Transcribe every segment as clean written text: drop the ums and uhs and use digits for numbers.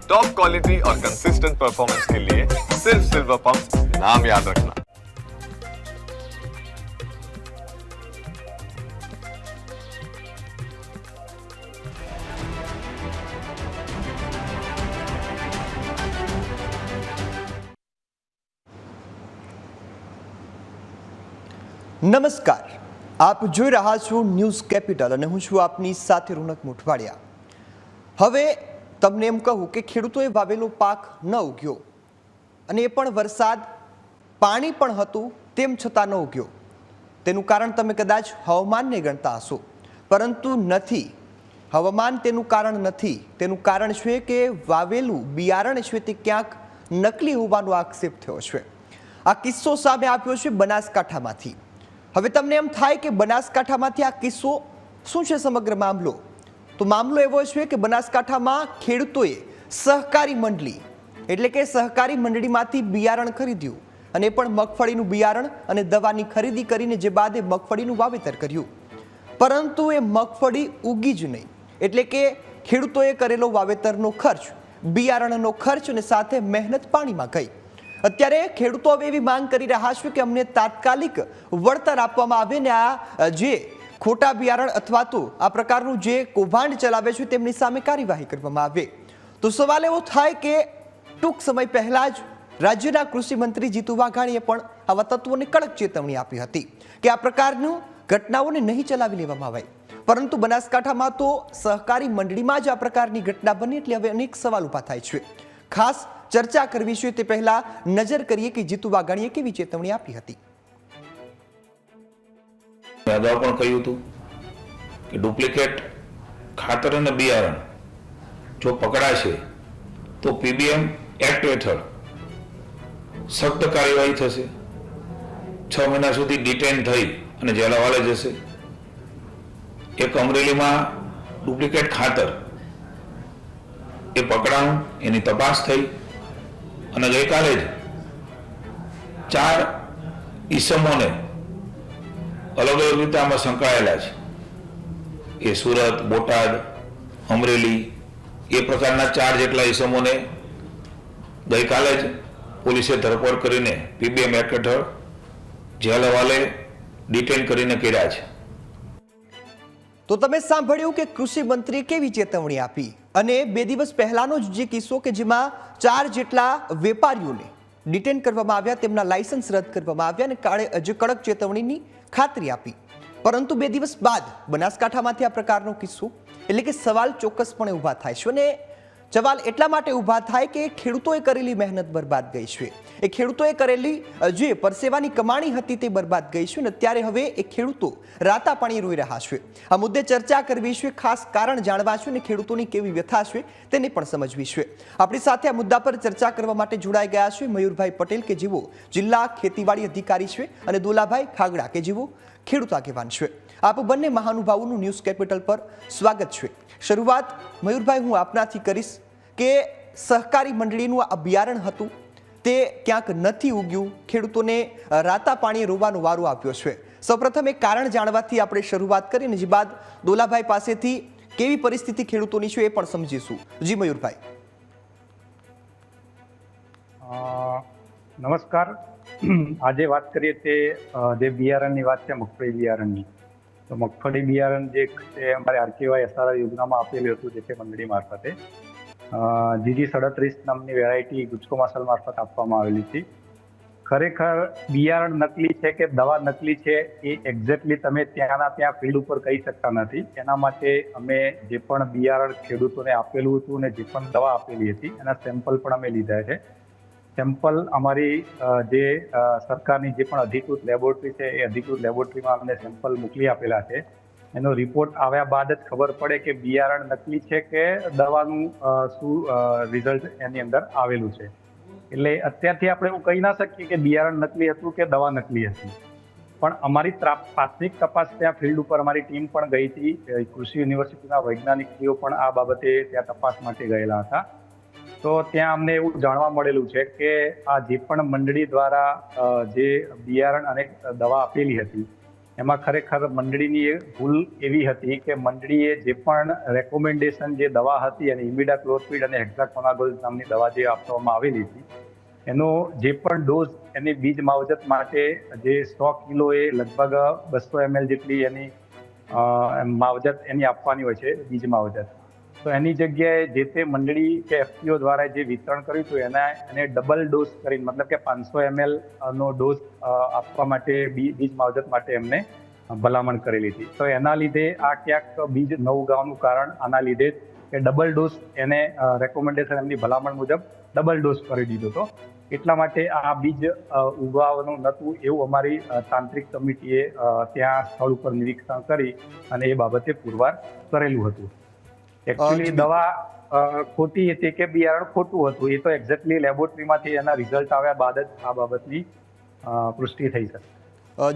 Top quality और consistent performance के लिए सिर्फ सिल्वर पंप नाम याद रखना। નમસ્કાર, આપ જોઈ રહ્યા છો ન્યૂઝ કેપિટલ અને હું છું આપની સાથે રોનક મોઠવાડિયા। હવે તમને એમ કહું કે ખેડૂતોએ વાવેલો પાક ન ઉગ્યો અને એ પણ વરસાદ પાણી પણ હતું તેમ છતાં ન ઉગ્યો। તેનું કારણ તમે કદાચ હવામાનને ગણતા હશો, પરંતુ નથી। હવામાન તેનું કારણ નથી। તેનું કારણ છે કે વાવેલું બિયારણ છે તે ક્યાંક નકલી હોવાનો આક્ષેપ થયો છે। આ કિસ્સો સામે આવ્યો છે બનાસકાંઠામાંથી। હવે તમને એમ થાય કે બનાસકાંઠામાંથી આ કિસ્સો શું છે સમગ્ર મામલો? તો મામલો એવો છે કે બનાસકાંઠામાં ખેડૂતોએ સહકારી મંડળી એટલે કે સહકારી મંડળીમાંથી બિયારણ ખરીદ્યું અને પણ મગફળીનું બિયારણ અને દવાની ખરીદી કરીને જે બાદ એ મગફળીનું વાવેતર કર્યું, પરંતુ એ મગફળી ઉગી જ નહીં। એટલે કે ખેડૂતોએ કરેલો વાવેતરનો ખર્ચ, બિયારણનો ખર્ચ અને સાથે મહેનત પાણીમાં ગઈ। અત્યારે ખેડૂતો હવે એવી માંગ કરી રહ્યા છે કે અમને તાત્કાલિક વળતર આપવામાં આવે ને આ જે ખોટા બિયારણ અથવા તો આ પ્રકારનું જે કૌભાંડ ચલાવે છે તેમની સામે કાર્યવાહી કરવામાં આવે। તો સવાલ એવો થાય કે ટૂંક સમય પહેલા જ રાજ્યના કૃષિ મંત્રી જીતુ વાઘાણીએ પણ આવા તત્વોને કડક ચેતવણી આપી હતી કે આ પ્રકારનું ઘટનાઓને નહીં ચલાવી લેવામાં આવે, પરંતુ બનાસકાંઠામાં તો સહકારી મંડળીમાં જ આ પ્રકારની ઘટના બની એટલે હવે અનેક સવાલ ઊભા થાય છે। ખાસ ચર્ચા કરવી છે તે પહેલા નજર કરીએ કે જીતુ વાઘાણીએ કેવી ચેતવણી આપી હતી। અગાઉ પણ કહ્યું હતું કે ડુપ્લિકેટ ખાતર અને બિયારણ જો પકડાશે તો પીબીએમ એક્ટ હેઠળ સખ્ત કાર્યવાહી થશે। 6 મહિના સુધી ડિટેન થઈ અને જેલ હવાલે જશે। એક અમરેલીમાં ડુપ્લિકેટ ખાતર એ પકડાયું, એની તપાસ થઈ અને ગઈકાલે જ 4 ઈસમોને અલગ અલગ રીતે આમાં સંકળાયેલા છે। એ સુરત, બોટાદ, અમરેલી એ પ્રકારના 4 જેટલા ઈસમોને ગઈકાલે જ પોલીસે ધરપકડ કરીને પીબીએમ એક્ટ હેઠળ જેલ હવાલે ડિટેન કરીને કર્યા છે। તો તમે સાંભળ્યું કે કૃષિ મંત્રીએ કેવી ચેતવણી આપી અને 2 દિવસ પહેલાનો જ જે કિસ્સો કે જેમાં 4 જેટલા વેપારીઓને ડિટેન કરવામાં આવ્યા, તેમના લાયસન્સ રદ કરવામાં આવ્યા અને જે કડક ચેતવણીની ખાતરી આપી, પરંતુ 2 દિવસ બાદ બનાસકાંઠામાંથી આ પ્રકારનો કિસ્સો એટલે કે સવાલ ચોક્કસપણે ઊભા થાય છે અને સવાલ એટલા માટે ઊભા થાય કે ખેડૂતોએ કરેલી મહેનત બરબાદ ગઈ છે। એ ખેડૂતોએ કરેલી જે પરસેવાની કમાણી હતી તે બરબાદ ગઈ છે અને અત્યારે હવે એ ખેડૂતો રાતા પાણી રોઈ રહ્યા છે। આ મુદ્દે ચર્ચા કરવી છે, ખાસ કારણ જાણવા છે અને ખેડૂતોની કેવી વ્યથા છે તેને પણ સમજવી છે। આપણી સાથે આ મુદ્દા પર ચર્ચા કરવા માટે જોડાઈ ગયા છે મયુરભાઈ પટેલ કે જેઓ જિલ્લા ખેતીવાડી અધિકારી છે અને દોલાભાઈ ખાગડા કે જેઓ ખેડૂત આગેવાન છે। આપ બંને મહાનુભાવોનું ન્યૂઝ કેપિટલ પર સ્વાગત છે। શરૂઆત મયુરભાઈ હું આપનાથી કરીશ કે સહકારી મંડળીનું આ બિયારણ હતું તે ક્યાંક નથી ઉગ્યું, ખેડૂતોને રાતા પાણીએ રોવાનો વારો આપ્યો છે। સૌપ્રથમ એક કારણ જાણવાથી આપણે શરૂઆત કરીને જે બાદ દોલાભાઈ પાસેથી કેવી પરિસ્થિતિ ખેડૂતોની છે એ પણ સમજીશું। જી મયુરભાઈ। નમસ્કાર। આજે વાત કરીએ તે જે બિયારણની વાત છે મગફળી બિયારણની, તો મગફળી બિયારણ જે છે અમારે આરકેવાય એસઆરઆર યોજનામાં આપેલું હતું જે તે મંડળી મારફતે જીજી 37 નામની વેરાયટી ગુજકો માસલ મારફત આપવામાં આવેલી હતી। ખરેખર બિયારણ નકલી છે કે દવા નકલી છે એ એક્ઝેક્ટલી તમે ત્યાં ફિલ્ડ ઉપર કહી શકતા નથી। એના માટે અમે જે પણ બિયારણ ખેડૂતોને આપેલું હતું અને જે પણ દવા આપેલી હતી એના સેમ્પલ પણ અમે લીધા છે। સેમ્પલ અમારી જે સરકારની જે પણ અધિકૃત લેબોરેટરી છે એ અધિકૃત લેબોરેટરીમાં અમને સેમ્પલ મોકલી આપેલા છે। એનો રિપોર્ટ આવ્યા બાદ જ ખબર પડે કે બિયારણ નકલી છે કે દવાનું શું રિઝલ્ટ એની અંદર આવેલું છે। એટલે અત્યારથી આપણે એવું કહી ના શકીએ કે બિયારણ નકલી હતું કે દવા નકલી હતી, પણ અમારી પ્રાથમિક તપાસ ત્યાં ફિલ્ડ ઉપર અમારી ટીમ પણ ગઈ હતી। કૃષિ યુનિવર્સિટીના વૈજ્ઞાનિકો પણ આ બાબતે ત્યાં તપાસ માટે ગયેલા હતા। તો ત્યાં અમને એવું જાણવા મળેલું છે કે આ જે પણ મંડળી દ્વારા જે બિયારણ અને દવા આપેલી હતી એમાં ખરેખર મંડળીની એ ભૂલ એવી હતી કે મંડળીએ જે પણ રેકોમેન્ડેશન જે દવા હતી અને ઇમિડાક્લોપ્રિડ અને હેક્સાકોનાઝોલ નામની દવા જે આપવામાં આવેલી હતી એનો જે પણ ડોઝ એની બીજ માવજત માટે જે 100 કિલો એ લગભગ 200 ml જેટલી એની માવજત એની આપવાની હોય છે બીજ માવજત. તો એની જગ્યાએ જે તે મંડળી કે એફપીઓ દ્વારા જે વિતરણ કર્યું હતું એને ડબલ ડોઝ કરીને મતલબ કે 500 ml નો ડોઝ આપવા માટે બીજ માવજત માટે એમને ભલામણ કરેલી હતી. તો એના લીધે આ ક્યાંક બીજ ન ઉગાવવાનું કારણ આના લીધે કે ડબલ ડોઝ એને રેકોમેન્ડેશન એમની ભલામણ મુજબ ડબલ ડોઝ કરી દીધો હતો. એટલા માટે આ બીજ ઉગાવવાનું નહોતું એવું અમારી તાંત્રિક કમિટીએ ત્યાં સ્થળ ઉપર નિરીક્ષણ કરી અને એ બાબતે પુરવાર કરેલું હતું. એકચ્યુઅલી દવા ખોટી હતી કે બિયારણ ખોટું હતું એ તો એક્ઝેક્ટલી લેબોરેટરીમાંથી એના રિઝલ્ટ આવ્યા બાદ જ આ બાબતની પુષ્ટિ થઈ શકે.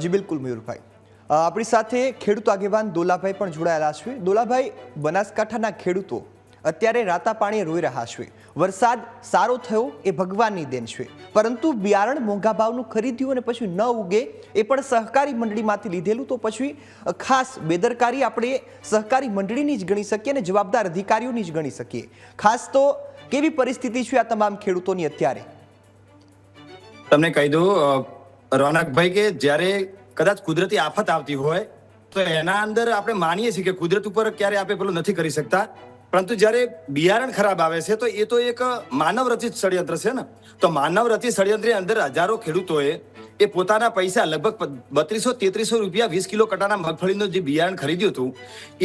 જી બિલકુલ મયુરભાઈ. આપણી સાથે ખેડૂત આગેવાન દોલાભાઈ પણ જોડાયેલા છે. દોલાભાઈ, બનાસકાંઠાના ખેડૂતો અત્યારે રાતા પાણીએ રોઈ રહ્યા છે. વરસાદ સારો થયો એ ભગવાનની દેન છે, પરંતુ બિયારણ મોંઘા ભાવનું ખરીદ્યું અને પછી ન ઉગે એ પણ સહકારી મંડળીમાંથી લીધેલું, તો પછી ખાસ બેદરકારી આપણે સહકારી મંડળીની જ ગણી શકીએ અને જવાબદાર અધિકારીઓની જ ગણી શકીએ. ખાસ તો કેવી પરિસ્થિતિ છે આ તમામ ખેડૂતોની અત્યારે? તમને કહી દઉં રોનકભાઈ કે જ્યારે કદાચ કુદરતી આફત આવતી હોય તો એના અંદર આપણે માનીએ છીએ કે કુદરત ઉપર ક્યારે આપણે પેલું નથી કરી શકતા, પરંતુ જ્યારે બિયારણ ખરાબ આવે છે તો એ તો એક માનવ રચિત ષડયંત્ર છે ને. તો માનવ રચિત ષડયંત્રની અંદર હજારો ખેડૂતોએ એ પોતાના પૈસા લગભગ 3200-3300 રૂપિયા 20 કિલો કટાના મગફળીનું જે બિયારણ ખરીદ્યું હતું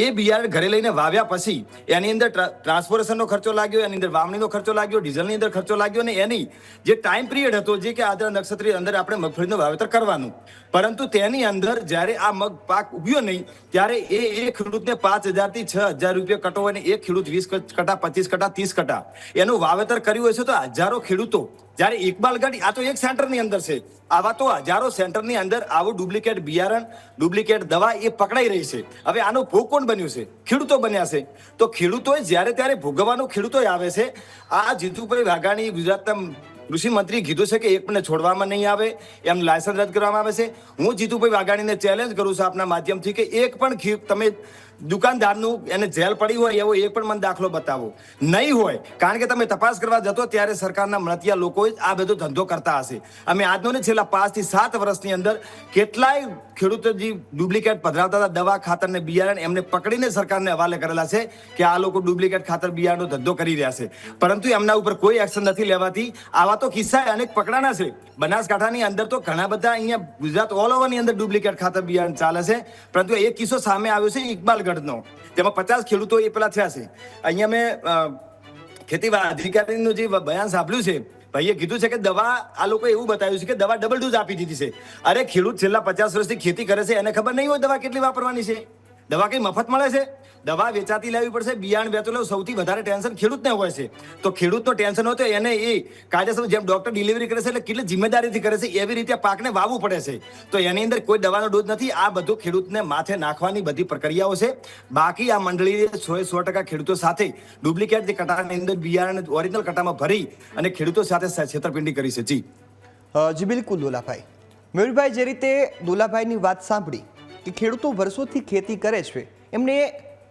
એ બિયારણ ઘરે લઈને વાવ્યા પછી એની અંદર ટ્રાન્સપોર્ટેશનનો ખર્ચો લાગ્યો, એની અંદર વાવણીનો ખર્ચો લાગ્યો, ડીઝલની અંદર ખર્ચો લાગ્યો અને એની જે ટાઈમ પિરિયડ હતો જે કે આદ્ર નક્ષત્રની અંદર આપણે મગફળીનું વાવેતર કરવાનું, પરંતુ તેની અંદર જ્યારે આ મગ પાક ઉગ્યો નહીં ત્યારે એ ખેડૂતને 5000 થી 6000 રૂપિયા કટો હોય ને એક ખેડૂત 20 કટા 25 કટા 30 કટા એનું વાવેતર કર્યું હશે. તો હજારો ખેડૂતો જ્યારે ઇકબાલગઢ આ તો એક સેન્ટરની અંદર છે, આવા તો હજારો સેન્ટરની અંદર આવું ડુપ્લિકેટ બિયારણ ડુપ્લિકેટ દવા એ પકડાઈ રહી છે. હવે આનો ભોગ કોણ બન્યું છે? ખેડૂતો બન્યા છે. તો ખેડૂતોએ જ્યારે ત્યારે ભોગવવાનું ખેડૂતો આવે છે. આ જીતુભાઈ વાઘાણી ગુજરાતના કૃષિ મંત્રી કીધું છે કે એક પણ છોડવામાં નહીં આવે, એમ લાયસન્સ રદ કરવામાં આવે છે. હું જીતુભાઈ વાઘાણીને ચેલેન્જ કરું છું આપના માધ્યમથી કે એક પણ તમે દુકાનદારનું એને જેલ પડી હોય એવો એક પણ મને દાખલો બતાવો. નહીં હોય, કારણ કે તમે તપાસ કરવા જતો ત્યારે સરકારના મળતિયા લોકો આ બધો ધંધો કરતા હશે. અમે આજનો ને છેલ્લા 5 થી 7 વર્ષની અંદર કેટલાય ખેડૂતો જે ડુપ્લિકેટ પધરાવતા હતા દવા ખાતર ને બિયારણ એમને પકડીને સરકારને હવાલે કરેલા છે કે આ લોકો ડુપ્લિકેટ ખાતર બિયારણનો ધંધો કરી રહ્યા છે, પરંતુ એમના ઉપર કોઈ એક્શન નથી લેવાતી. આવા તો કિસ્સા અનેક પકડાના છે. બનાસકાંઠાની અંદર તો ઘણા બધા અહીંયા ગુજરાત ઓલ ઓવરની અંદર ડુપ્લિકેટ ખાતર બિયારણ ચાલે છે, પરંતુ એક કિસ્સો સામે આવ્યો છે ઇકબાલગઢનો, જેમાં 50 ખેડૂતો એ પેલા થયા છે. અહીંયા મેં ખેતીવાડી અધિકારીનું જે બયાન સાંભળ્યું છે, ભાઈએ કીધું છે કે દવા આ લોકો એવું બતાવ્યું છે કે દવા ડબલ ડોઝ આપી દીધી છે. અરે ખેડૂત છેલ્લા 50 વર્ષથી ખેતી કરે છે, એને ખબર નહીં હોય દવા કેટલી વાપરવાની છે? દવા કઈ મફત મળે છે? દવા વેચાતી લેવી પડશે. બિયારણ વેચેલું સૌથી વધારે ટેન્શન ખેડૂતને હોય છે. તો ખેડૂતનો ટેન્શન હોય તો એને એ કાયદેસર જેમ ડોક્ટર ડિલિવરી કરે છે એટલે કેટલી જિમ્મેદારીથી કરે છે એવી રીતે પાકને વાવવું પડે છે. તો એની અંદર કોઈ દવાનો ડોઝ નથી. આ બધું ખેડૂતને માથે નાખવાની બધી પ્રક્રિયાઓ છે. બાકી આ મંડળીએ 100% ખેડૂતો સાથે ડુપ્લિકેટ જે કટાની અંદર બિયારણ ઓરિજિનલ કટામાં ભરી અને ખેડૂતો સાથે છેતરપિંડી કરી છે. જી બિલકુલ દોલાભાઈ. મયુરભાઈ, જે રીતે દોલાભાઈની વાત સાંભળી કે ખેડૂતો વર્ષોથી ખેતી કરે છે, એમને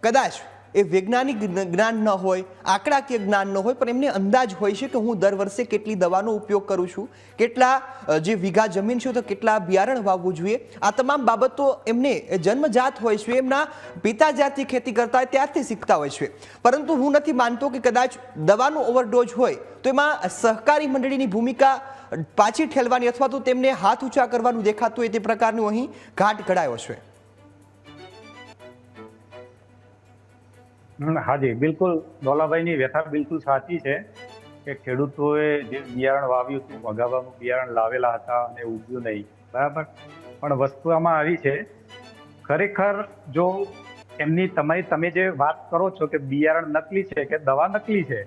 કદાચ એ વૈજ્ઞાનિક જ્ઞાન ન હોય, આંકડાકીય જ્ઞાન ન હોય, પણ એમને અંદાજ હોય છે કે હું દર વર્ષે કેટલી દવાનો ઉપયોગ કરું છું, કેટલા જે વીઘા જમીન છે તો કેટલા બિયારણ વાવવું જોઈએ. આ તમામ બાબતો એમને જન્મજાત હોય છે, એમના પિતા જ્યારથી ખેતી કરતા હોય ત્યારથી શીખતા હોય છે. પરંતુ હું નથી માનતો કે કદાચ દવાનો ઓવરડોઝ હોય તો એમાં સહકારી મંડળીની ભૂમિકા પાછી ઠેલવાની અથવા તો તેમને હાથ ઊંચા કરવાનું દેખાતું હોય તે પ્રકારનું અહીં ઘાટ ઘડાયો છે. હાજી, બિલકુલ દોલાભાઈની વ્યથા બિલકુલ સાચી છે કે ખેડૂતોએ જે બિયારણ વાવ્યું હતું, વગાવાનું બિયારણ લાવેલા હતા અને ઉગ્યું નહીં, બરાબર. પણ વસ્તુ આમાં આવી છે, ખરેખર જો એમની તમે જે વાત કરો છો કે બિયારણ નકલી છે કે દવા નકલી છે,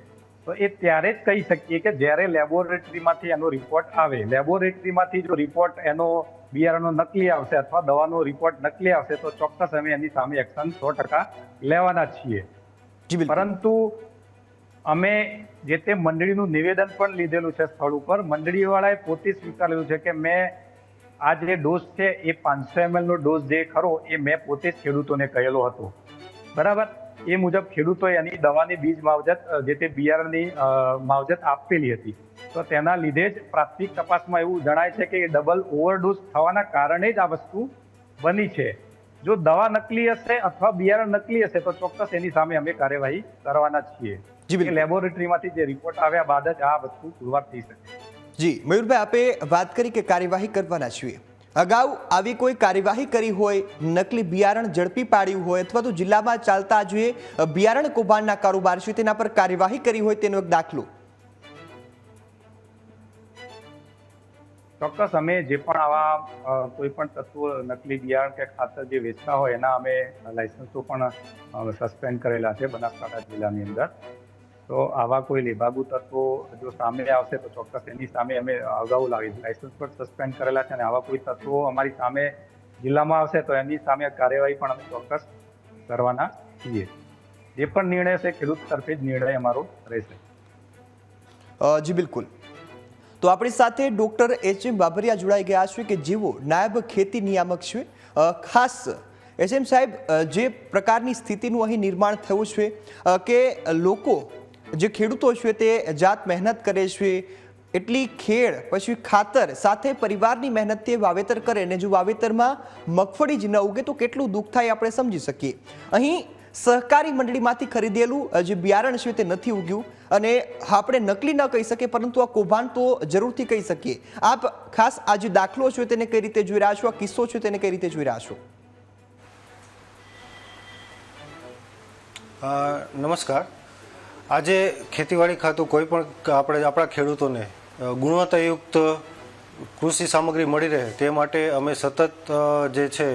તો એ ત્યારે જ કહી શકીએ કે જ્યારે લેબોરેટરીમાંથી એનો રિપોર્ટ આવે. લેબોરેટરીમાંથી જો રિપોર્ટ એનો બિયારણનો નકલી આવશે અથવા દવાનો રિપોર્ટ નકલી આવશે તો ચોક્કસ અમે એની સામે એક્શન 100% લેવાના છીએ. પરંતુ અમે જે તે મંડળીનું નિવેદન પણ લીધેલું છે સ્થળ ઉપર. મંડળીવાળાએ પોતે સ્વીકારેલું છે કે મેં આ જે ડોઝ છે એ 500 ml નો ડોઝ જે ખરો એ મેં પોતે જ ખેડૂતોને કહેલો હતો, બરાબર. એ મુજબ ખેડૂતોએ એની દવાની બીજ માવજત જે તે બિયારણની માવજત આપેલી હતી. તો તેના લીધે જ પ્રાથમિક તપાસમાં એવું જણાય છે કે ડબલ ઓવરડોઝ થવાના કારણે જ આ વસ્તુ બની છે. જો દવા નકલી હશે અથવા બિયારણ નકલી હશે તો ચોક્કસ એની સામે અમે કાર્યવાહી કરવાના છીએ. લેબોરેટરીમાંથી જે રિપોર્ટ આવ્યા બાદ જ આ વસ્તુ પુરવાર થઈ શકે. જી મયુરભાઈ, આપે વાત કરી કે કાર્યવાહી કરવાના છીએ. અગાઉ આવી કોઈ કાર્યવાહી કરી હોય, નકલી બિયારણ ઝડપી પાડ્યું હોય અથવા તો જિલ્લામાં ચાલતા જે બિયારણ કૌભાંડના કારોબાર છે તેના પર કાર્યવાહી કરી હોય તેનો એક દાખલો? ચોક્કસ અમે જે પણ આવા કોઈ પણ તત્વો નકલી બિયારણ કે ખાતર જે વેચતા હોય એના અમે લાયસન્સો પણ સસ્પેન્ડ કરેલા છે બનાસકાંઠા જિલ્લાની અંદર. તો આવા કોઈ લેભાગુ તત્વો જો સામે આવશે તો ચોક્કસ એની સામે અમે અગાઉ લાયસન્સ પણ સસ્પેન્ડ કરેલા છે અને આવા કોઈ તત્વો અમારી સામે જિલ્લામાં આવશે તો એની સામે કાર્યવાહી પણ અમે ચોક્કસ કરવાના છીએ. જે પણ નિર્ણય છે ખેડૂત તરફે જ નિર્ણય અમારો રહેશે. જી બિલકુલ. તો આપણી સાથે ડોક્ટર એચ.એમ. બાબરિયા જોડાઈ ગયા છે કે જેઓ નાયબ ખેતી નિયામક છે. ખાસ એચ.એમ. સાહેબ, જે પ્રકારની સ્થિતિનું અહીં નિર્માણ થયું છે કે લોકો જે ખેડૂતો છે તે જાત મહેનત કરે છે, એટલી ખેડ પછી ખાતર સાથે પરિવારની મહેનતથી વાવેતર કરે ને જો વાવેતરમાં મગફળી જ ન ઉગે તો કેટલું દુઃખ થાય આપણે સમજી શકીએ. અહીં સહકારી મંડળીમાંથી ખરીદેલું જે બિયારણ છે તે નથી ઉગ્યું અને આપણે નકલી ન કહી શકીએ પરંતુ આ કૌભાંડ તો જરૂરથી કહી શકીએ. આપ ખાસ આ જે દાખલો છે તેને કઈ રીતે જોઈ રહ્યા છો, આ કિસ્સો છે તેને કઈ રીતે જોઈ રહ્યા છો? નમસ્કાર. આજે ખેતીવાડી ખાતું કોઈ પણ આપણા ખેડૂતોને ગુણવત્તાયુક્ત કૃષિ સામગ્રી મળી રહે તે માટે અમે સતત જે છે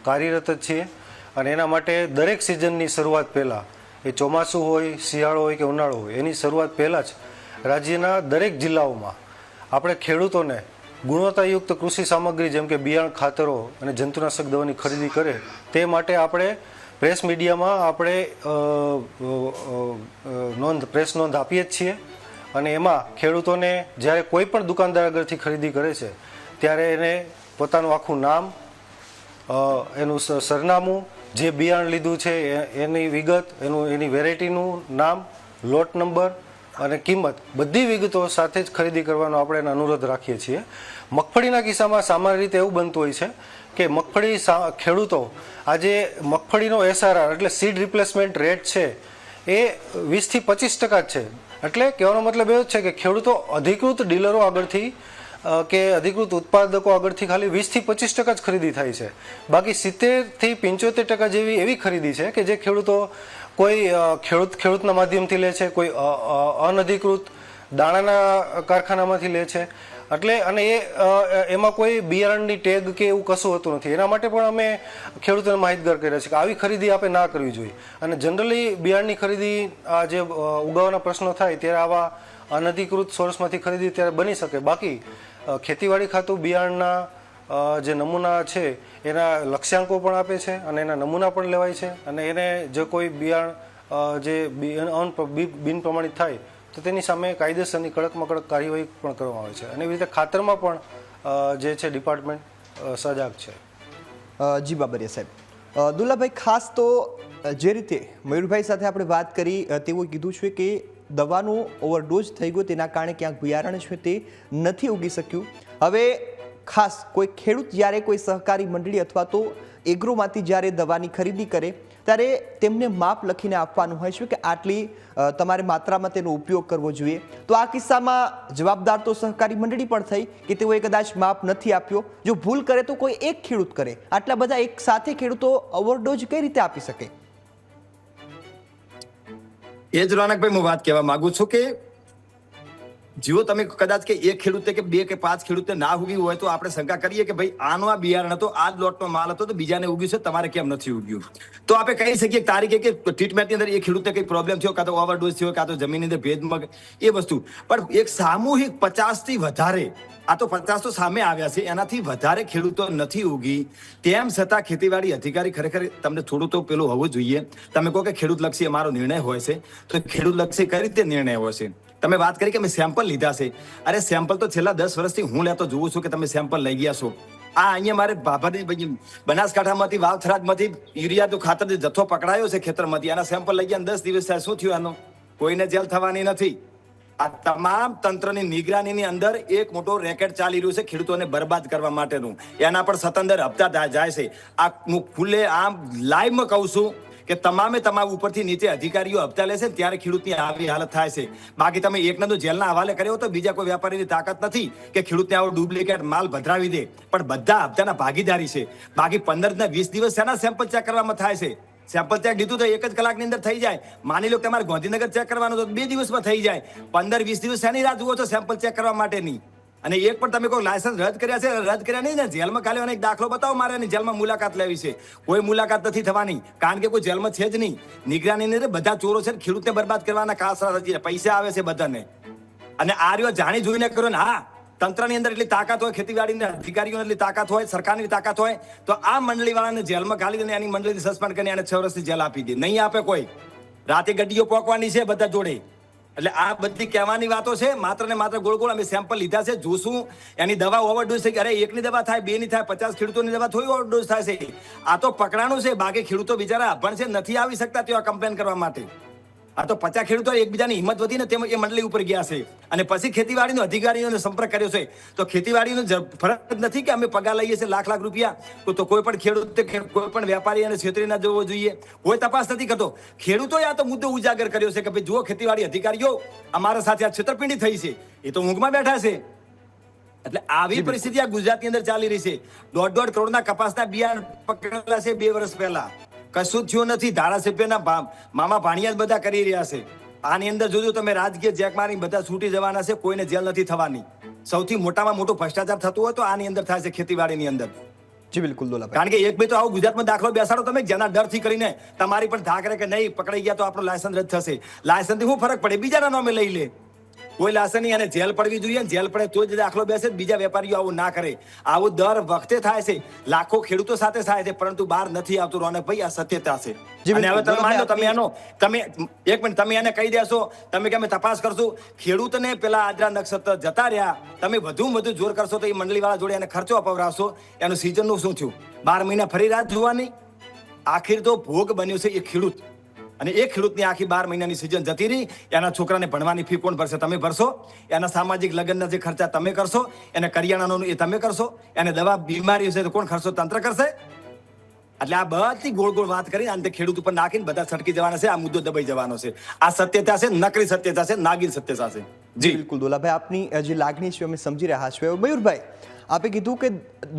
કાર્યરત જ છીએ અને એના માટે દરેક સિઝનની શરૂઆત પહેલાં, એ ચોમાસું હોય, શિયાળો હોય કે ઉનાળો હોય, એની શરૂઆત પહેલાં જ રાજ્યના દરેક જિલ્લાઓમાં આપણે ખેડૂતોને ગુણવત્તાયુક્ત કૃષિ સામગ્રી જેમ કે બિયારણ, ખાતરો અને જંતુનાશક દવાની ખરીદી કરે તે માટે આપણે પ્રેસ મીડિયામાં આપણે પ્રેસ નોંધ આપીએ જ છીએ અને એમાં ખેડૂતોને જ્યારે કોઈ પણ દુકાનદાર આગળથી ખરીદી કરે છે ત્યારે એને પોતાનું આખું નામ, એનું સરનામું, જે બિયારણ લીધું છે એની વિગત, એની વેરાયટીનું નામ, લોટ નંબર અને કિંમત બધી વિગતો સાથે જ ખરીદી કરવાનો આપણે એનો અનુરોધ રાખીએ છીએ. મગફળીના કિસ્સામાં સામાન્ય રીતે એવું બનતું હોય છે કે મગફળી ખેડૂતો આજે મગફળીનો SRR એટલે સીડ રિપ્લેસમેન્ટ રેટ છે એ 20 થી 25% જ છે. એટલે કહેવાનો મતલબ એવો છે કે ખેડૂતો અધિકૃત ડીલરો આગળથી કે અધિકૃત ઉત્પાદકો આગળથી ખાલી 20 થી 25% જ ખરીદી થાય છે. બાકી 70 થી 75% જેવી એવી ખરીદી છે કે જે ખેડૂતો કોઈ ખેડૂતના માધ્યમથી લે છે, કોઈ અનધિકૃત દાણાના કારખાનામાંથી લે છે. એટલે અને એમાં કોઈ બિયારણની ટેગ કે એવું કશું હોતું નથી. એના માટે પણ અમે ખેડૂતોને માહિતગાર કર્યા છે કે આવી ખરીદી આપણે ના કરવી જોઈએ. અને જનરલી બિયારણની ખરીદી આ જે ઉગાવવાના પ્રશ્નો થાય ત્યારે આવા અનધિકૃત સોર્સમાંથી ખરીદી ત્યારે બની શકે. બાકી ખેતીવાડી ખાતું બિયારણના જે નમૂના છે એના લક્ષ્યાંકો પણ આપે છે અને એના નમૂના પણ લેવાય છે અને એને જે કોઈ બિયારણ જે બિન પ્રમાણિત થાય તો તેની સામે કાયદેસરની કડકમાં કડક કાર્યવાહી પણ કરવામાં આવે છે. અને એવી રીતે ખાતરમાં પણ જે છે ડિપાર્ટમેન્ટ સજાગ છે. જી બાબરિયા સાહેબ. દુલ્લાભાઈ, ખાસ તો જે રીતે મયુરભાઈ સાથે આપણે વાત કરી તેવું કીધું છે કે દવાનો ઓવરડોઝ થઈ ગયો તેના કારણે ક્યાંક બિયારણ છે તે નથી ઉગી શક્યું. હવે ખાસ કોઈ ખેડૂત જ્યારે કોઈ સહકારી મંડળી અથવા તો એગ્રોમાંથી જ્યારે દવાની ખરીદી કરે ત્યારે તેમને માપ લખીને આપવાનું હોય છે કે આટલી તમારે માત્રામાં તેનો ઉપયોગ કરવો જોઈએ. તો આ કિસ્સામાં જવાબદાર તો સહકારી મંડળી પણ થઈ કે તેઓએ કદાચ માપ નથી આપ્યો. જો ભૂલ કરે તો કોઈ એક ખેડૂત કરે, આટલા બધા એક સાથે ખેડૂતો ઓવરડોઝ કઈ રીતે આપી શકે? એ જ રોનકભાઈ હું વાત કહેવા માંગુ છું કે જો તમે કદાચ કે એક ખેડૂતે કે 2 કે 5 ખેડૂતે ના ઉગ્યું હોય તો આપણે શંકા કરીએ કે ભાઈ આનો આ બિયારણ હતો, આ જ લોટનો માલ હતો તો બીજાને ઉગ્યું છે, તમારે કેમ નથી ઉગ્યું? તો આપણે કહી શકીએ તારીખે કે ટ્રીટમેન્ટની અંદર એ ખેડૂતે કઈ પ્રોબ્લેમ થયો, કાં તો ઓવરડોઝ થયો, કાં તો જમીનની અંદર ભેજ એ વસ્તુ. પણ એક સામૂહિક 50 થી વધારે, આ તો 50 તો સામે આવ્યા છે, એનાથી વધારે ખેડૂતો નથી ઉગી તેમ છતાં ખેતીવાડી અધિકારી ખરેખર તમને થોડું તો પેલું હોવું જોઈએ. તમે કહો કે ખેડૂત લક્ષી અમારો નિર્ણય હોય છે તો ખેડૂત લક્ષી કઈ રીતે નિર્ણય હોય છે? તમે વાત કરી કે અમે સેમ્પલ લીધા છે. અરે સેમ્પલ તો છેલ્લા 10 વર્ષથી હું લેતો જોઉં છું કે તમે સેમ્પલ લઈ ગયા છો. આ અહીંયા મારે ભાભાની બનાસકાંઠામાંથી વાવથરાજમાંથી યુરિયા તો ખાતર જથ્થો પકડાયો છે ખેતરમાંથી, આના સેમ્પલ લઈ ગયા 10 દિવસ થયા. શું થયું આનું? કોઈને જેલ થવાની નથી. આ તમામ તંત્રની નિગરાનીની અંદર એક મોટો રેકેટ ચાલી રહ્યું છે ખેડૂતોને બરબાદ કરવા માટેનું. એના પર સતંદર હપ્તા જાય છે. આ હું ખુલ્લે આમ લાઈવમાં કહું છું કે તમામ ઉપરથી નીચે અધિકારીઓ હપ્તા લે છે ત્યારે ખેડૂતની આવી હાલત થાય છે. બાકી તમે એકને તો જેલના હવાલે કર્યો તો બીજા કોઈ વેપારીની તાકાત નથી કે ખેડૂતને આવો ડુપ્લિકેટ માલ ભદ્રાવી દે. પણ બધા હપ્તાના ભાગીદારી છે. બાકી 15 ને 20 દિવસ શેના સેમ્પલ ચેક કરવામાં થાય છે? સેમ્પલ ચેક દીધું તો 1 જ કલાકની અંદર થઈ જાય. માની લો કે તમારે ગાંધીનગર ચેક કરવાનું તો 2 દિવસમાં થઈ જાય. 15-20 દિવસ શેની રાહ જુઓ છો સેમ્પલ ચેક કરવા માટેની? અને એક પણ તમે કોઈ લાયસન્સ રદ કર્યા છે? રદ કર્યા નહીં ને? જેલમાં ખાલી એક દાખલો બતાવો મારે અને જેલમાં મુલાકાત લેવી છે. કોઈ મુલાકાત નથી થવાની, કારણ કે કોઈ જેલમાં છે જ નહીં. નિગરાની બધા ચોરો છે, ખેડૂતને બરબાદ કરવાના કાસરા પૈસા આવે છે બધાને. અને આ રહ્યો જાણી જોઈને કરો ને. હા, તંત્રની અંદર એટલી તાકાત હોય, ખેતીવાડીના અધિકારીઓને એટલી તાકાત હોય, સરકારની તાકાત હોય તો આ મંડળી વાળાને જેલમાં ગાલી દે, એની મંડળીને સસ્પેન્ડ કરીને એને 6 વર્ષની જેલ આપી દે. નહીં આપે કોઈ. રાતે ગड्डियों પોકવાની છે બધા જોડે. એટલે આ બધી કહેવાની વાતો છે. માત્ર ને માત્ર ગોળ ગોળ અમે સેમ્પલ લીધા છે, જોશું એની દવા ઓવરડોઝ થઈ. અરે એકની દવા થાય, 2 ની થાય, 50 ખેડૂતોની દવા થોડી ઓવરડોઝ થાય છે. આ તો પકડાનું છે. બાકી ખેડૂતો બિચારા અભણ છે, નથી આવી શકતા તેવા કમ્પ્લેન કરવા માટે. આ તો 50 ખેડૂતો એકબીજાની હિંમત વધી ને તેમ એ મંડળી ઉપર ગયા છે. અને પછી ખેતીવાડીનો અધિકારીઓને સંપર્ક કર્યો છે. તો ખેતીવાડીનો ફરક નથી કે અમે પગાર લઈએ છીએ લાખ રૂપિયા, તો કોઈ પણ ખેડૂત કોઈ પણ વેપારી અને છેતરી ના જવો જોઈએ. કોઈ તપાસ નથી કરતો. ખેડૂતોએ આ તો મુદ્દો ઉજાગર કર્યો છે કે ભાઈ જુઓ ખેતીવાડી અધિકારીઓ, અમારા સાથે આ છેતરપિંડી થઈ છે. એ તો ઊંઘમાં બેઠા છે. એટલે આવી પરિસ્થિતિ આ ગુજરાતની અંદર ચાલી રહી છે. 1.5 કરોડના કપાસના બિયારણ પકડેલા છે 2 વર્ષ પહેલા. કશું થયું નથી. ધારાસભ્યના મામા ભાણિયા જ બધા કરી રહ્યા છે. આની અંદર જોજો તમે, રાજકીય જેક મારી બધા છૂટી જવાના છે, કોઈને જેલ નથી થવાની. સૌથી મોટામાં મોટો ભ્રષ્ટાચાર થતું હોય તો આની અંદર થાય છે, ખેતીવાડીની અંદર. જી બિલકુલ દોલાભાઈ. કારણ કે એક બે તો આવો ગુજરાતમાં દાખલો બેસાડો તમે, જેના ડરથી કરીને તમારી પણ ધાક રહે કે નહીં પકડાઈ ગયા તો આપણો લાયસન્સ રદ થશે. લાયસન્સથી શું ફરક પડે? બીજાના નામે લઈ લે. કોઈ લાયસન્સ નહીં. અને જેલ પડવી જોઈએ. જેલ પડે તો જ દાખલો બેસે. બીજા વેપારીઓ આવું ના કરે. આવું દર વખતે થાય છે. લાખો ખેડૂતો સાથે થાય છે, પરંતુ બહાર નથી આવતું. રોનકભાઈ, આ સત્યતા છે. અને હવે તમે માનો તમે એક મિનિટ તમે એને કહી દેશો તમે કે અમે તપાસ કરશું. ખેડૂતને પેલા આદ્રા નક્ષત્ર જતા રહ્યા, તમે વધુ જોર કરશો તો એ મંડળી વાળા જોડે એને ખર્ચો અપવરાવશો. એનું સિઝનનું શું થયું? 12 મહિના ફરી રાત જોવાની. આખીર તો ભોગ બન્યો છે એ ખેડૂત. અને એ ખેડૂતની આખી 12 મહિનાની સિઝન જતી રહી. એના છોકરાને ભણવાની ફી કોણ ભરશે? તમે ભરશો. એના સામાજિક લગ્નના જે ખર્ચા તમે કરશો. એને કરિયાણાનો એ તમે કરશો. એને દવા બીમારી હશે તો કોણ ખર્ચો? તંત્ર કરશે. એટલે આ બધી ગોળ ગોળ વાત કરીને અંતે ખેડૂત ઉપર નાખીને બધા છટકી જવાના છે. આ મુદ્દો દબાઈ જવાનો છે. આ સત્યતા છે, નકલી સત્યતા છે, નાગિન સત્યતા છે. જી બિલકુલ દોલાભાઈ, આપની જે લાગણી છે અમે સમજી રહ્યા છીએ. મયુરભાઈ, આપે કીધું કે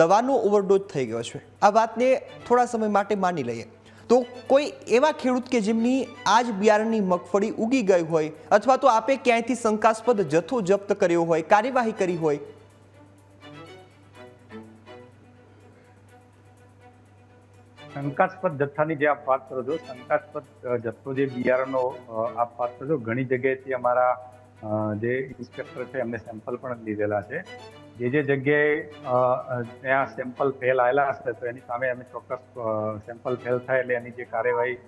દવાનો ઓવરડોઝ થઈ ગયો છે. આ વાતને થોડા સમય માટે માની લઈએ તો કોઈ એવા ખેડૂત કે જેમની આજ બિયારણની મગફળી ઉગી ગઈ હોય, અથવા તો આપે ક્યાંયથી શંકાસ્પદ જથ્થો જપ્ત કર્યો હોય, કાર્યવાહી કરી હોય? શંકાસ્પદ જથ્થાની જે આપ વાત કરો છો, શંકાસ્પદ જથ્થો જે બિયારણનો આપ વાત કરો છો, ઘણી જગ્યાએથી અમારા જે ઇન્સ્પેક્ટર છે એમને સેમ્પલ પણ લીધેલા છે. જે જગ્યાએ ત્યાં સેમ્પલ ફેલ આવેલા હશે તો એની સામે અમે ચોક્કસ સેમ્પલ ફેલ થાય એટલે એની જે કાર્યવાહી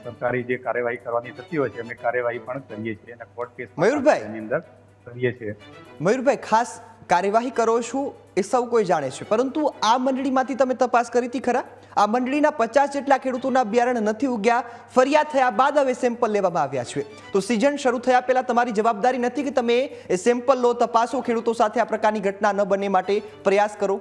સરકારી જે કાર્યવાહી કરવાની થતી હોય છે અમે કાર્યવાહી પણ કરીએ છીએ અને કોર્ટ કેસ એની અંદર કરીએ છીએ. મયુરભાઈ, ખાસ કાર્યવાહી કરો છો એ સૌ કોઈ જાણે છે, પરંતુ આ મંડળીમાંથી તમે તપાસ કરી હતી ખરા? આ મંડળીના 50 જેટલા ખેડૂતોના બિયારણ નથી ઉગ્યા. ફરિયાદ થયા બાદ હવે સેમ્પલ લેવામાં આવ્યા છે. તો સિઝન શરૂ થયા પહેલા તમારી જવાબદારી નથી કે તમે એ સેમ્પલ લો, તપાસો, ખેડૂતો સાથે આ પ્રકારની ઘટના ન બને માટે પ્રયાસ કરો?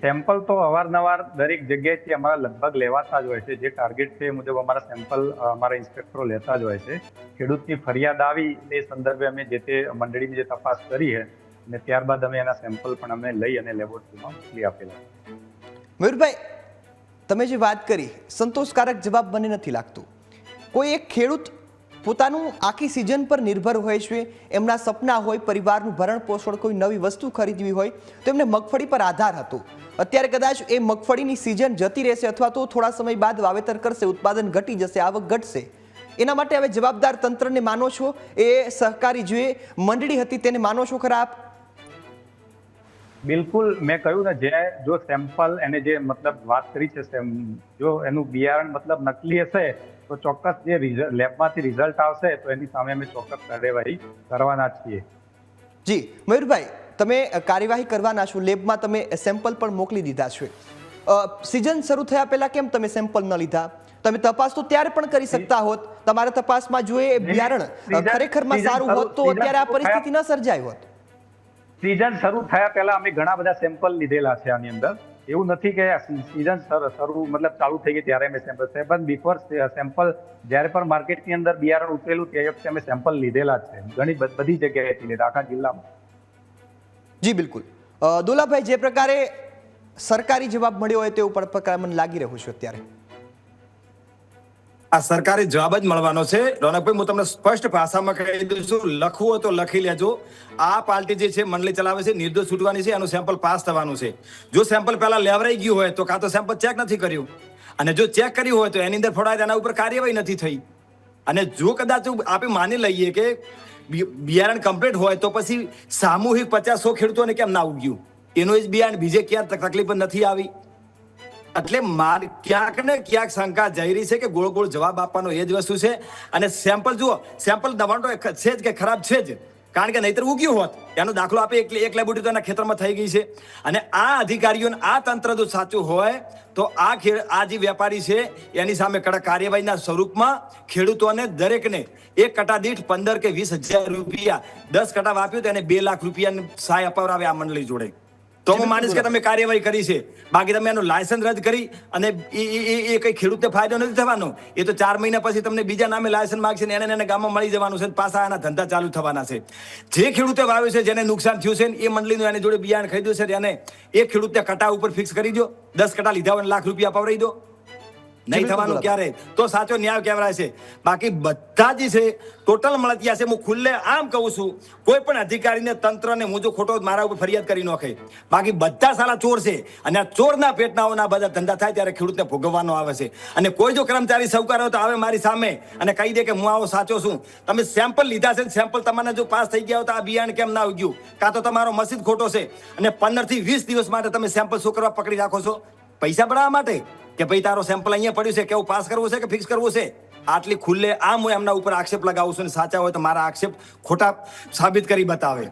સેમ્પલ તો અવારનવાર દરેક જગ્યાએથી અમારા લગભગ લેવાતા જ હોય છે. જે ટાર્ગેટ છે એ મુજબ અમારા સેમ્પલ અમારા ઇન્સ્પેક્ટરો લેતા જ હોય છે. ખેડૂતની ફરિયાદ આવી એ સંદર્ભે અમે જે તે મંડળીની જે તપાસ કરી છે અને ત્યારબાદ અમે એના સેમ્પલ પણ અમે લઈ અને લેબોરેટરીમાં મોકલી આપેલા. મયુરભાઈ, તમે જે વાત કરી સંતોષકારક જવાબ મને નથી લાગતું. કોઈ એક ખેડૂત પોતાનું આખી સિઝન પર નિર્ભર હોય છે, એમના સપના હોય, પરિવારનું ભરણ પોષણ, કોઈ નવી વસ્તુ ખરીદવી હોય તો એમને મગફળી પર આધાર હતો. અત્યારે કદાચ એ મગફળીની સિઝન જતી રહેશે અથવા તો થોડા સમય બાદ વાવેતર કરશે, ઉત્પાદન ઘટી જશે, આવક ઘટશે. એના માટે હવે જવાબદાર તંત્રને માનો છો? એ સહકારી જે મંડળી હતી તેને માનો છો ખરા આપ? બિલકુલ, મેં કહ્યું ને, જો સેમ્પલ એને જે મતલબ વાત કરી છે, જો એનું બિયારણ મતલબ નકલી હશે તો ચોક્કસ જે લેબમાંથી રિઝલ્ટ આવશે તો એની સામે અમે ચોક્કસ કાર્યવાહી કરવાના છીએ. જી મયુરભાઈ, તમે કાર્યવાહી કરવાના છો, લેબમાં તમે સેમ્પલ પણ મોકલી દીધા છે. સિઝન શરૂ થયા પહેલા કેમ તમે સેમ્પલ ન લીધા? તમે તપાસ તો ત્યારે પણ કરી શકતા હોત. તમારા તપાસમાં જો એ બિયારણ ખરેખરમાં સારું હોત તો અત્યારે આ પરિસ્થિતિ ન સર્જાઈ હોત. સિઝન શરૂ થયા પહેલા અમે ઘણા બધા સેમ્પલ લીધેલા છે આની અંદર. એવું નથી કે સિઝન શરૂ મતલબ ચાલુ થઈ ગઈ ત્યારે અમે સેમ્પલ બિફોર સેમ્પલ જ્યારે પણ માર્કેટની અંદર બિયારણ ઉતરેલું તે વખતે અમે સેમ્પલ લીધેલા છે. ઘણી બધી જગ્યાએથી લીધા આખા જિલ્લામાં. જી બિલકુલ. દોલાભાઈ, જે પ્રકારે સરકારી જવાબ મળ્યો હોય તેવું પણ પ્રકાર મને લાગી રહ્યું છે અત્યારે. આ સરકારી જવાબ જ મળવાનો છે. રોનકભાઈ, હું તમને સ્પષ્ટ ભાષામાં કહી દઉં છું, લખવું હોય તો લખી લેજો. આ પાર્ટી જે છે મંડળી ચલાવે છે, નિર્દોષ છૂટવાની છે, એનું સેમ્પલ પાસ થવાનું છે. જો સેમ્પલ પહેલા લેવરાઈ ગયું હોય તો કાં તો સેમ્પલ ચેક નથી કર્યું, અને જો ચેક કર્યું હોય તો એની અંદર ફોડાય એના ઉપર કાર્યવાહી નથી થઈ. અને જો કદાચ આપણે માની લઈએ કે બિયારણ કમ્પ્લીટ હોય તો પછી સામૂહિક 50-100 ખેડૂતોને કેમ ના ઉગ્યું? એનું જ બિયારણ બીજે ક્યાં તકલીફ નથી આવી? એટલે ક્યાંક ને ક્યાંક શંકા જઈ રહી છે કે ગોળ ગોળ જવાબ આપવાનો એ જ વસ્તુ છે. અને સેમ્પલ જુઓ, સેમ્પલ દબાણો છે જ કે ખરાબ છે જ, કારણ કે નહીતર ઉગ્યું હોત. એનો દાખલો આપે એક લેબોરેટરી તો એના ખેતરમાં થઈ ગઈ છે. અને આ અધિકારીઓને આ તંત્ર જો સાચું હોય તો આ જે વેપારી છે એની સામે કડક કાર્યવાહીના સ્વરૂપમાં ખેડૂતોને દરેકને એક કટા દીઠ 15 કે 20,000 રૂપિયા, 10 કટા વાપ્યું તો એને 2 લાખ રૂપિયાની સહાય અપાવરાવે આ મંડળી જોડે. તો હું માનીશ કે તમે કાર્યવાહી કરી છે. બાકી તમે એનું લાયસન્સ રદ કરી અને એ કઈ ખેડૂતને ફાયદો નથી થવાનો. એ તો 4 મહિના પછી તમને બીજા નામે લાયસન્સ માંગશે ને એને ગામમાં મળી જવાનું છે, પાછા એના ધંધા ચાલુ થવાના છે. જે ખેડૂતે વાવ્યું છે, જેને નુકસાન થયું છે, એ મંડળીનું એની જોડે બિયારણ ખરીદ્યું છે, એને એક ખેડૂતને કટા ઉપર ફિક્સ કરી દો. 10 કટા લીધા હોય લાખ રૂપિયા અપાવરાઈ દો. નહીં થવાનું ક્યારે, તો સાચો ન્યાય કહેવાય છે. બાકી બધા જ છે ટોટલ મળતિયા છે. હું ખુલ્લે આમ કહું છું, કોઈ પણ અધિકારીને તંત્રને હું જો ખોટો મારા ઉપર ફરિયાદ કરી નાખે. બાકી બધા સાલા ચોર છે, અને આ ચોરના પેટના બધા ધંધા થાય ત્યારે ખેડૂતને ભોગવવાનો આવે છે. અને કોઈ જો કર્મચારી સહકાર હોય તો આવે મારી સામે અને કહી દે કે હું આવો સાચો છું. તમે સેમ્પલ લીધા છે, સેમ્પલ તમારે જો પાસ થઈ ગયા હોય તો આ બિયારણ કેમ ના ઉગ્યું? કાં તો તમારો મસીદ ખોટો છે. અને 15 થી 20 દિવસ માટે તમે સેમ્પલ શું કરવા પકડી રાખો છો? પૈસા બનાવવા માટે કે ભાઈ તારો સેમ્પલ અહીંયા પડ્યું છે, કેવું પાસ કરવું છે કે ફિક્સ કરવું છે? આટલી ખુલ્લે આમ હું એમના ઉપર આક્ષેપ લગાવું છું, અને સાચા હોય તો મારા આક્ષેપ ખોટા સાબિત કરી બતાવે.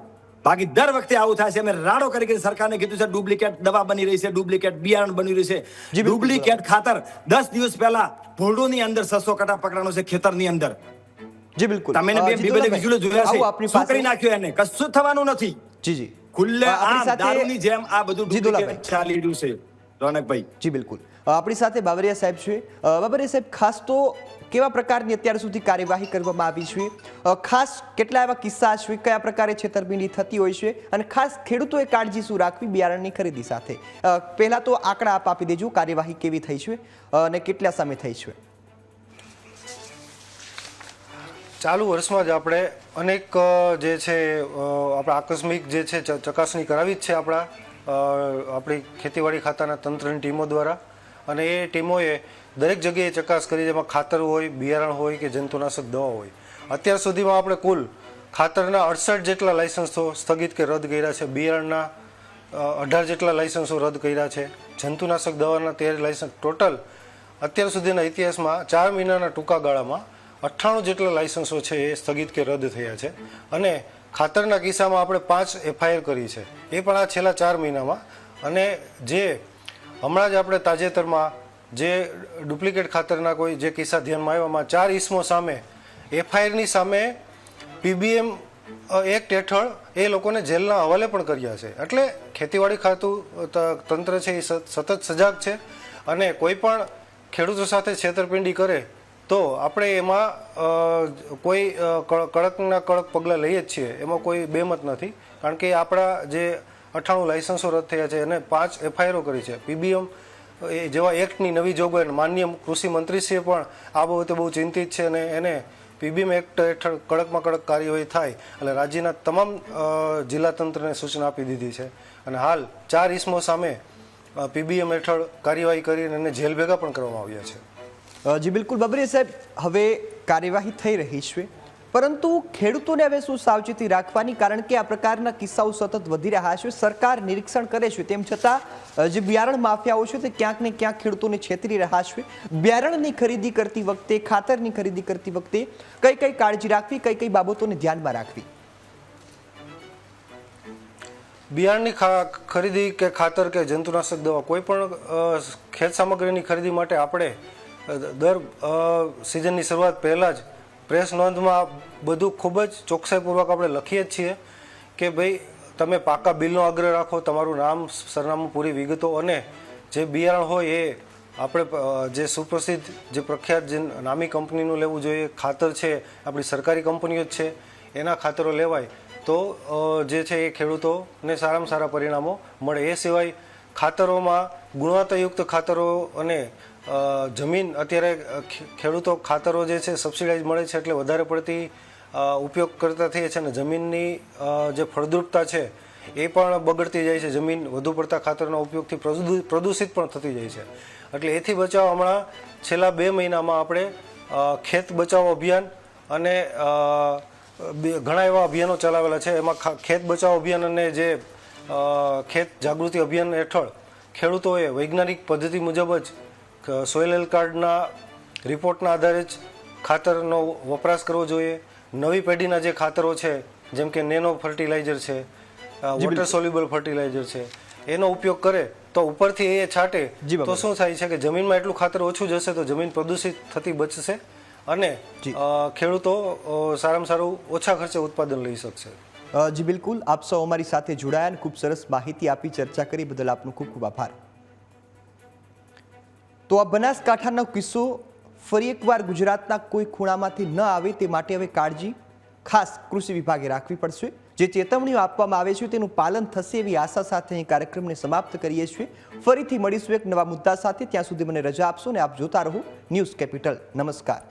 બાકી દર વખતે આવું થાય છે. અમે રાડો કરી સરકારને કીધું છે ડુપ્લિકેટ દવા બની રહી છે, ડુપ્લિકેટ બિયારણ બની રહ્યું છે, ડુપ્લિકેટ ખાતર. 10 દિવસ પહેલા ભોરડોની અંદર 600 કટા પકડાનો છે ખેતરની અંદર. જી બિલકુલ. તમે વિઝ્યુઅલ જોયા છે, શું કરી નાખ્યું એને? કશું થવાનું નથી. જી જી. ખુલ્લે આમ દારૂની જેમ આ બધું ડુપ્લિકેટ ચાલી રહ્યું છે. રોનકભાઈ, જી બિલકુલ. આપણી સાથે બાબરિયા સાહેબ છે. બાબરિયા સાહેબ, ખાસ તો કેવા પ્રકારની અત્યાર સુધી કાર્યવાહી કરવામાં આવી છે? ખાસ કેટલા એવા કિસ્સા છે, કયા પ્રકારે છેતરપિંડી થતી હોય છે, અને ખાસ ખેડૂતોએ કાળજી શું રાખવી બિયારણની ખરીદી સાથે? પહેલા તો આંકડા આપ આપી દેજો, કાર્યવાહી કેવી થઈ છે અને કેટલા સામે થઈ છે? ચાલુ વર્ષમાં જ આપણે અનેક જે છે આપણા આકસ્મિક જે છે ચકાસણી કરાવી જ છે આપણી ખેતીવાડી ખાતાના તંત્રની ટીમો દ્વારા. અને એ ટીમોએ દરેક જગ્યાએ ચકાસ કરી, જેમાં ખાતર હોય, બિયારણ હોય કે જંતુનાશક દવા હોય. અત્યાર સુધીમાં આપણે કુલ ખાતરના 68 જેટલા લાયસન્સો સ્થગિત કે રદ કર્યા છે, બિયારણના 18 જેટલા લાયસન્સો રદ કર્યા છે, જંતુનાશક દવાના 13 લાયસન્સ. ટોટલ અત્યાર સુધીના ઇતિહાસમાં 4 મહિનાના ટૂંકા ગાળામાં 98 જેટલા લાયસન્સો છે એ સ્થગિત કે રદ થયા છે. અને ખાતરના કિસ્સામાં આપણે 5 FIR કરી છે, એ પણ આ છેલ્લા 4 મહિનામાં. અને જે હમણાં જ આપણે તાજેતરમાં જે ડુપ્લિકેટ ખાતરના કોઈ જે કિસ્સા ધ્યાનમાં આવ્યામાં 4 ઇસમો સામે FIRની સામે PBM એક્ટ હેઠળ એ લોકોને જેલના હવાલે પણ કર્યા છે. એટલે ખેતીવાડી ખાતું તંત્ર છે એ સતત સજાગ છે, અને કોઈ પણ ખેડૂતો સાથે છેતરપિંડી કરે તો આપણે એમાં કોઈ કડકના કડક પગલાં લઈએ જ છીએ, એમાં કોઈ બેમત નથી. કારણ કે આપણા જે 98 લાયસન્સો રદ થયા છે અને 5 FIRઓ કરી છે. PBM જેવા એક્ટની નવી જોગવાઈ માનનીય કૃષિ મંત્રીશ્રીએ પણ આ બાબતે બહુ ચિંતિત છે, અને એને PBM એક્ટ હેઠળ કડકમાં કડક કાર્યવાહી થાય એટલે રાજ્યના તમામ જિલ્લા તંત્રને સૂચના આપી દીધી છે. અને હાલ 4 ઇસમો સામે PBM હેઠળ કાર્યવાહી કરીને એને જેલ ભેગા પણ કરવામાં આવ્યા છે. જી બિલકુલ. બાબરિયા સાહેબ, હવે કાર્યવાહી થઈ રહી છે, પરંતુ ખેડૂતોને હવે શું સાવચેતી રાખવાની? કારણ કે આ પ્રકારના કિસ્સાઓ સતત વધી રહ્યા છે. સરકાર નિરીક્ષણ કરે છે, તેમ છતાં જે બિયારણ માફિયાઓ છે તે ક્યાંક ને ક્યાંક ખેડૂતોને છેતરી રહ્યા છે. બિયારણની ખરીદી કરતી વખતે, ખાતરની ખરીદી કરતી વખતે કઈ કઈ કાળજી રાખવી, કઈ કઈ બાબતોને ધ્યાનમાં રાખવી? બિયારણની ખરીદી કે ખાતર કે જંતુનાશક દવા કોઈ પણ ખેત સામગ્રીની ખરીદી માટે આપણે દર સિઝનની શરૂઆત પહેલાં જ પ્રેસ નોંધમાં બધું ખૂબ જ ચોકસાઈપૂર્વક આપણે લખીએ જ છીએ કે ભાઈ તમે પાકા બિલનો આગ્રહ રાખો, તમારું નામ, સરનામું, પૂરી વિગતો અને જે બિયારણ હોય એ આપણે જે સુપ્રસિદ્ધ જે પ્રખ્યાત જે નામી કંપનીનું લેવું જોઈએ. ખાતર છે આપણી સરકારી કંપનીઓ જ છે એના ખાતરો લેવાય તો જે છે એ ખેડૂતોને સારામાં સારા પરિણામો મળે. એ સિવાય ખાતરોમાં ગુણવત્તાયુક્ત ખાતરો અને જમીન અત્યારે ખેડૂતો ખાતરો જે છે સબસિડાઇઝ મળે છે એટલે વધારે પડતી ઉપયોગ કરતા થઈએ છે અને જમીનની જે ફળદ્રુપતા છે એ પણ બગડતી જાય છે. જમીન વધુ પડતા ખાતરના ઉપયોગથી પ્રદૂષિત પણ થતી જાય છે. એટલે એથી બચાવ હમણાં છેલ્લા 2 મહિનામાં આપણે ખેત બચાવ અભિયાન અને ઘણા એવા અભિયાનો ચલાવેલા છે. એમાં ખેત બચાવ અભિયાન અને જે ખેત જાગૃતિ અભિયાન હેઠળ ખેડૂતોએ વૈજ્ઞાનિક પદ્ધતિ મુજબ જ સોઇલ હેલ્થ કાર્ડના રિપોર્ટના આધારે જ ખાતરનો વપરાશ કરવો જોઈએ. નવી પેઢીના જે ખાતરો છે જેમ કે નેનો ફર્ટિલાઇઝર છે, વોટર સોલ્યુબલ ફર્ટિલાઇઝર છે, એનો ઉપયોગ કરે તો ઉપરથી એ છાંટે તો શું થાય છે કે જમીનમાં એટલું ખાતર ઓછું જશે તો જમીન પ્રદૂષિત થતી બચશે અને ખેડૂતો સારામાં સારું ઓછા ખર્ચે ઉત્પાદન લઈ શકશે. જી બિલકુલ, આપ સૌ અમારી સાથે જોડાયા અને ખૂબ સરસ માહિતી આપી, ચર્ચા કરી બદલ આપનો ખૂબ ખૂબ આભાર. તો આ બનાસકાંઠાનો કિસ્સો ફરી એકવાર ગુજરાતના કોઈ ખૂણામાંથી ન આવે તે માટે હવે કાળજી ખાસ કૃષિ વિભાગે રાખવી પડશે. જે ચેતવણીઓ આપવામાં આવે છે તેનું પાલન થશે એવી આશા સાથે અહીં કાર્યક્રમને સમાપ્ત કરીએ છીએ. ફરીથી મળીશું એક નવા મુદ્દા સાથે. ત્યાં સુધી મને રજા આપશો અને આપ જોતા રહો ન્યૂઝ કેપિટલ. નમસ્કાર.